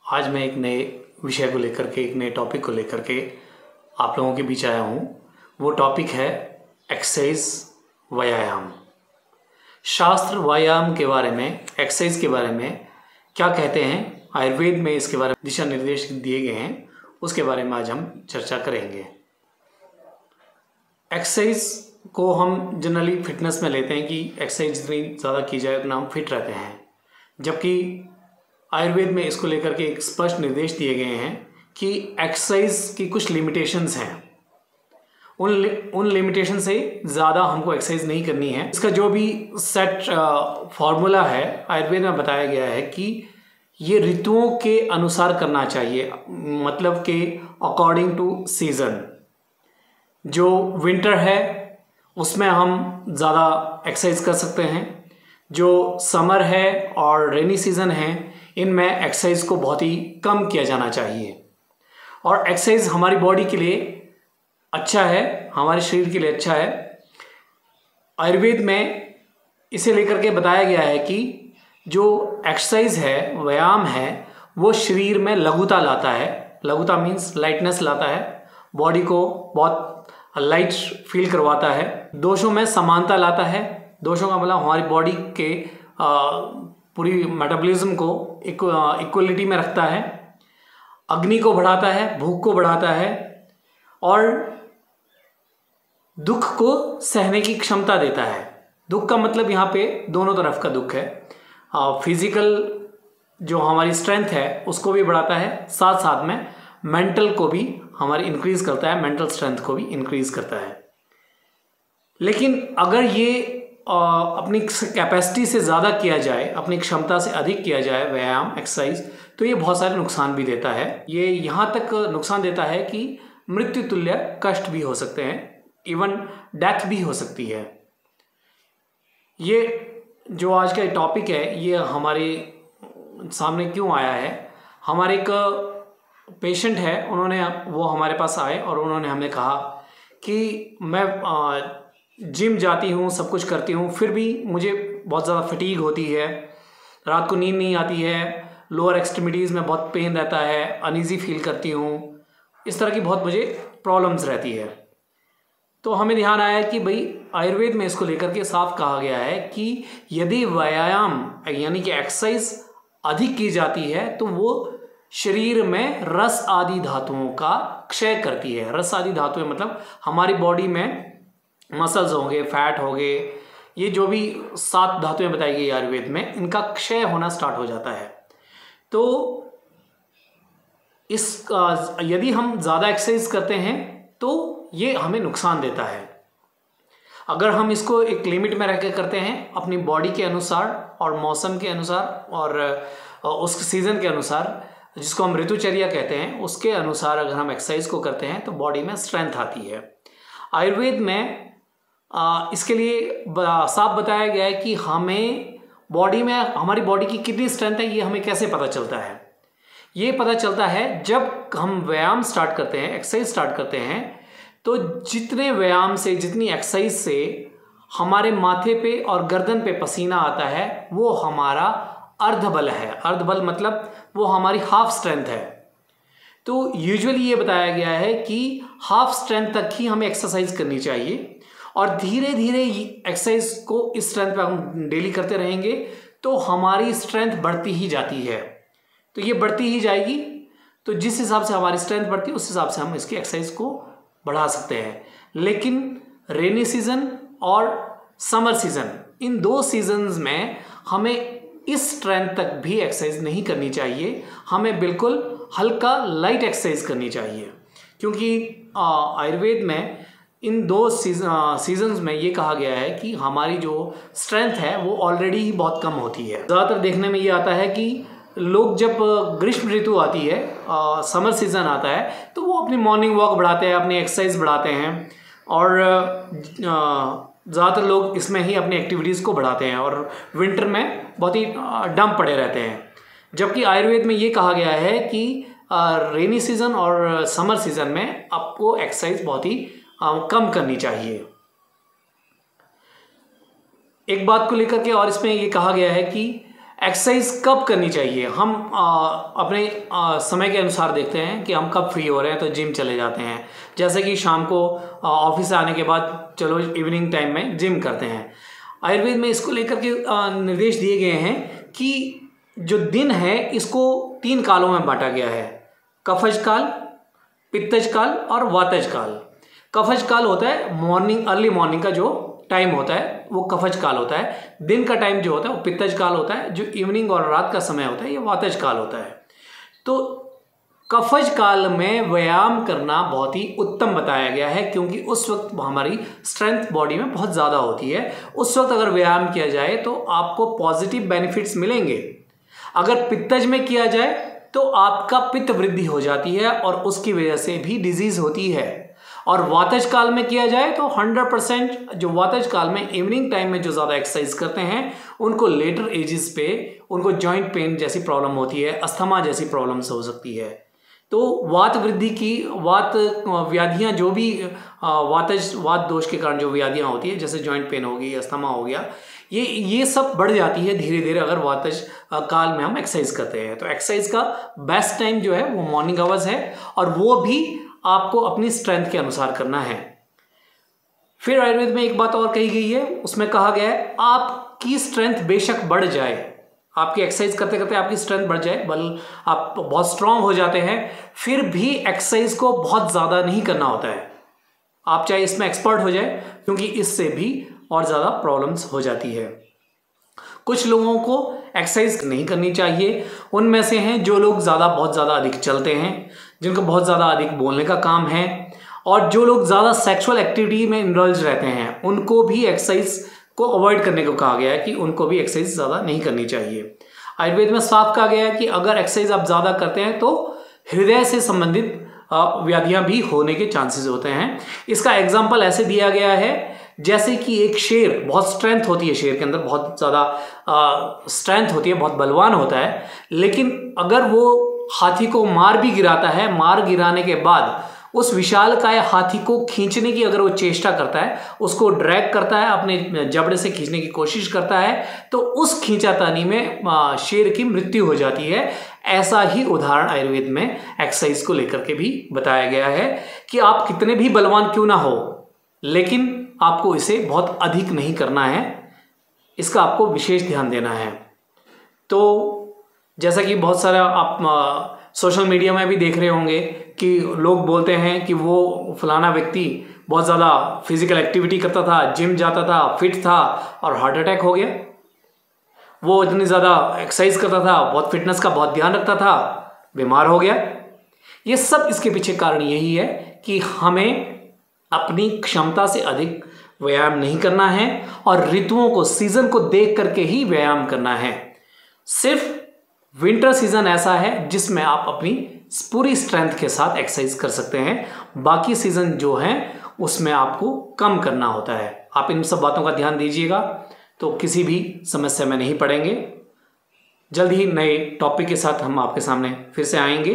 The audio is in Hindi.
आज मैं एक नए विषय को लेकर के, एक नए टॉपिक को लेकर के आप लोगों के बीच आया हूँ। वो टॉपिक है एक्सरसाइज, व्यायाम। शास्त्र व्यायाम के बारे में, एक्सरसाइज के बारे में क्या कहते हैं, आयुर्वेद में इसके बारे में दिशा निर्देश दिए गए हैं, उसके बारे में आज हम चर्चा करेंगे। एक्सरसाइज को हम जनरली फिटनेस में लेते हैं कि एक्सरसाइज जितनी ज़्यादा की जाए उतना हम फिट रहते हैं, जबकि आयुर्वेद में इसको लेकर के एक स्पष्ट निर्देश दिए गए हैं कि एक्सरसाइज की कुछ लिमिटेशंस हैं। उन लिमिटेशन से ज़्यादा हमको एक्सरसाइज नहीं करनी है। इसका जो भी सेट फॉर्मूला है आयुर्वेद में बताया गया है कि ये ऋतुओं के अनुसार करना चाहिए, मतलब कि अकॉर्डिंग टू सीज़न। जो विंटर है उसमें हम ज़्यादा एक्सरसाइज कर सकते हैं, जो समर है और रेनी सीज़न है इनमें एक्सरसाइज को बहुत ही कम किया जाना चाहिए। और एक्सरसाइज हमारी बॉडी के लिए अच्छा है, हमारे शरीर के लिए अच्छा है। आयुर्वेद में इसे लेकर के बताया गया है कि जो एक्सरसाइज है, व्यायाम है, वो शरीर में लघुता लाता है। लघुता मीन्स लाइटनेस लाता है, बॉडी को बहुत लाइट फील करवाता है। दोषों में समानता लाता है। दोषों का मतलब हमारी बॉडी के पूरी मेटाबॉलिज्म को इक्वलिटी में रखता है। अग्नि को बढ़ाता है, भूख को बढ़ाता है और दुख को सहने की क्षमता देता है। दुख का मतलब यहाँ पे दोनों तरफ का दुख है। फिजिकल जो हमारी स्ट्रेंथ है उसको भी बढ़ाता है, साथ साथ में मेंटल को भी हमारी इंक्रीज करता है, मेंटल स्ट्रेंथ को भी इंक्रीज करता है। लेकिन अगर ये अपनी कैपेसिटी से ज़्यादा किया जाए, अपनी क्षमता से अधिक किया जाए व्यायाम, एक्सरसाइज, तो ये बहुत सारे नुकसान भी देता है। ये यहाँ तक नुकसान देता है कि मृत्यु तुल्य कष्ट भी हो सकते हैं, इवन डेथ भी हो सकती है। ये जो आज का टॉपिक है ये हमारे सामने क्यों आया है? हमारे एक पेशेंट है, वो हमारे पास आए और उन्होंने हमें कहा कि मैं जिम जाती हूँ, सब कुछ करती हूँ, फिर भी मुझे बहुत ज़्यादा फटीग होती है, रात को नींद नहीं आती है, लोअर एक्सट्रीमिटीज़ में बहुत पेन रहता है, अनईजी फील करती हूँ, इस तरह की बहुत मुझे प्रॉब्लम्स रहती है। तो हमें ध्यान आया कि भाई आयुर्वेद में इसको लेकर के साफ कहा गया है कि यदि व्यायाम यानी कि एक्सरसाइज अधिक की जाती है तो वो शरीर में रस आदि धातुओं का क्षय करती है। रस आदि धातुएं मतलब हमारी बॉडी में मसल्स होंगे, फैट होंगे, ये जो भी 7 धातुएं बताई गई आयुर्वेद में, इनका क्षय होना स्टार्ट हो जाता है। तो यदि हम ज़्यादा एक्सरसाइज करते हैं तो ये हमें नुकसान देता है। अगर हम इसको एक लिमिट में रह कर करते हैं, अपनी बॉडी के अनुसार और मौसम के अनुसार और उस सीज़न के अनुसार, जिसको हम ऋतुचर्या कहते हैं, उसके अनुसार अगर हम एक्सरसाइज को करते हैं तो बॉडी में स्ट्रेंथ आती है। आयुर्वेद में इसके लिए साफ बताया गया है कि हमें बॉडी में, हमारी बॉडी की कितनी स्ट्रेंथ है ये हमें कैसे पता चलता है। ये पता चलता है जब हम व्यायाम स्टार्ट करते हैं, एक्सरसाइज स्टार्ट करते हैं, तो जितने व्यायाम से, जितनी एक्सरसाइज से हमारे माथे पे और गर्दन पे पसीना आता है वो हमारा अर्धबल है। अर्धबल मतलब वो हमारी हाफ स्ट्रेंथ है। तो यूजुअली ये बताया गया है कि हाफ स्ट्रेंथ तक ही हमें एक्सरसाइज करनी चाहिए और धीरे धीरे एक्सरसाइज को इस स्ट्रेंथ पे हम डेली करते रहेंगे तो हमारी स्ट्रेंथ बढ़ती ही जाती है। तो ये बढ़ती ही जाएगी, तो जिस हिसाब से हमारी स्ट्रेंथ बढ़ती है उस हिसाब से हम इसकी एक्सरसाइज को बढ़ा सकते हैं। लेकिन रेनी सीजन और समर सीजन, इन 2 सीजन्स में हमें इस स्ट्रेंथ तक भी एक्सरसाइज नहीं करनी चाहिए। हमें बिल्कुल हल्का लाइट एक्सरसाइज करनी चाहिए, क्योंकि आयुर्वेद में इन 2 सीजन्स में ये कहा गया है कि हमारी जो स्ट्रेंथ है वो ऑलरेडी ही बहुत कम होती है। ज़्यादातर देखने में ये आता है कि लोग जब ग्रीष्म ऋतु आती है, समर सीजन आता है, तो वो अपनी मॉर्निंग वॉक बढ़ाते हैं, अपनी एक्सरसाइज बढ़ाते हैं और ज़्यादातर लोग इसमें ही अपनी एक्टिविटीज़ को बढ़ाते हैं और विंटर में बहुत ही डम पड़े रहते हैं। जबकि आयुर्वेद में ये कहा गया है कि रेनी सीजन और समर सीजन में आपको एक्सरसाइज बहुत ही कम करनी चाहिए। एक बात को लेकर के और इसमें ये कहा गया है कि एक्सरसाइज कब करनी चाहिए? हम अपने समय के अनुसार देखते हैं कि हम कब फ्री हो रहे हैं तो जिम चले जाते हैं। जैसे कि शाम को ऑफिस से आने के बाद चलो इवनिंग टाइम में जिम करते हैं। आयुर्वेद में इसको लेकर के निर्देश दिए गए हैं कि जो दिन है इसको 3 कालों में बांटा गया है, कफज काल, पित्तज काल और वातज काल। कफज काल होता है मॉर्निंग, अर्ली मॉर्निंग का जो टाइम होता है वो कफज काल होता है। दिन का टाइम जो होता है वो पित्तज काल होता है। जो इवनिंग और रात का समय होता है ये वातज काल होता है। तो कफज काल में व्यायाम करना बहुत ही उत्तम बताया गया है, क्योंकि उस वक्त हमारी स्ट्रेंथ बॉडी में बहुत ज़्यादा होती है। उस वक्त अगर व्यायाम किया जाए तो आपको पॉजिटिव बेनिफिट्स मिलेंगे। अगर पित्तज में किया जाए तो आपका पित्त वृद्धि हो जाती है और उसकी वजह से भी डिजीज होती है। और वातज काल में किया जाए तो 100% जो वातज काल में इवनिंग टाइम में जो ज़्यादा एक्सरसाइज करते हैं उनको लेटर एजेस पे उनको जॉइंट पेन जैसी प्रॉब्लम होती है, अस्थमा जैसी प्रॉब्लम्स हो सकती है। तो वात वृद्धि की वात व्याधियाँ जो भी वात दोष के कारण जो व्याधियाँ होती है, जैसे जॉइंट पेन होगी, अस्थमा हो गया, ये सब बढ़ जाती है धीरे धीरे अगर वातज काल में हम एक्सरसाइज करते हैं। तो एक्सरसाइज का बेस्ट टाइम जो है वो मॉर्निंग आवर्स है, और वो भी आपको अपनी स्ट्रेंथ के अनुसार करना है। फिर आयुर्वेद में एक बात और कही गई है, उसमें कहा गया है आपकी स्ट्रेंथ बेशक बढ़ जाए, आपकी एक्सरसाइज करते करते आपकी स्ट्रेंथ बढ़ जाए, बल आप बहुत स्ट्रांग हो जाते हैं, फिर भी एक्सरसाइज को बहुत ज़्यादा नहीं करना होता है। आप चाहे इसमें एक्सपर्ट हो जाए, क्योंकि इससे भी और ज़्यादा प्रॉब्लम्स हो जाती है। कुछ लोगों को एक्सरसाइज नहीं करनी चाहिए। उनमें से हैं जो लोग बहुत ज़्यादा अधिक चलते हैं, जिनको बहुत ज़्यादा अधिक बोलने का काम है, और जो लोग ज़्यादा सेक्सुअल एक्टिविटी में इन्वॉल्व रहते हैं, उनको भी एक्सरसाइज को अवॉइड करने को कहा गया है कि उनको भी एक्सरसाइज ज़्यादा नहीं करनी चाहिए। आयुर्वेद में साफ कहा गया है कि अगर एक्सरसाइज आप ज़्यादा करते हैं तो हृदय से संबंधित व्याधियां भी होने के चांसेस होते हैं। इसका एग्जाम्पल ऐसे दिया गया है जैसे कि एक शेर, बहुत स्ट्रेंथ होती है शेर के अंदर, बहुत ज़्यादा स्ट्रेंथ होती है, बहुत बलवान होता है, लेकिन अगर वो हाथी को मार भी गिराता है, मार गिराने के बाद उस विशालकाय हाथी को खींचने की अगर वो चेष्टा करता है, उसको ड्रैग करता है, अपने जबड़े से खींचने की कोशिश करता है, तो उस खींचातानी में शेर की मृत्यु हो जाती है। ऐसा ही उदाहरण आयुर्वेद में एक्सरसाइज को लेकर के भी बताया गया है कि आप कितने भी बलवान क्यों ना हो, लेकिन आपको इसे बहुत अधिक नहीं करना है, इसका आपको विशेष ध्यान देना है। तो जैसा कि बहुत सारा आप सोशल मीडिया में भी देख रहे होंगे कि लोग बोलते हैं कि वो फलाना व्यक्ति बहुत ज़्यादा फिजिकल एक्टिविटी करता था, जिम जाता था, फिट था, और हार्ट अटैक हो गया। वो इतनी ज़्यादा एक्सरसाइज करता था, बहुत फिटनेस का बहुत ध्यान रखता था, बीमार हो गया। ये सब इसके पीछे कारण यही है कि हमें अपनी क्षमता से अधिक व्यायाम नहीं करना है, और ऋतुओं को, सीजन को देख करके ही व्यायाम करना है। सिर्फ विंटर सीजन ऐसा है जिसमें आप अपनी पूरी स्ट्रेंथ के साथ एक्सरसाइज कर सकते हैं, बाकी सीजन जो है उसमें आपको कम करना होता है। आप इन सब बातों का ध्यान दीजिएगा तो किसी भी समस्या में नहीं पड़ेंगे। जल्द ही नए टॉपिक के साथ हम आपके सामने फिर से आएंगे।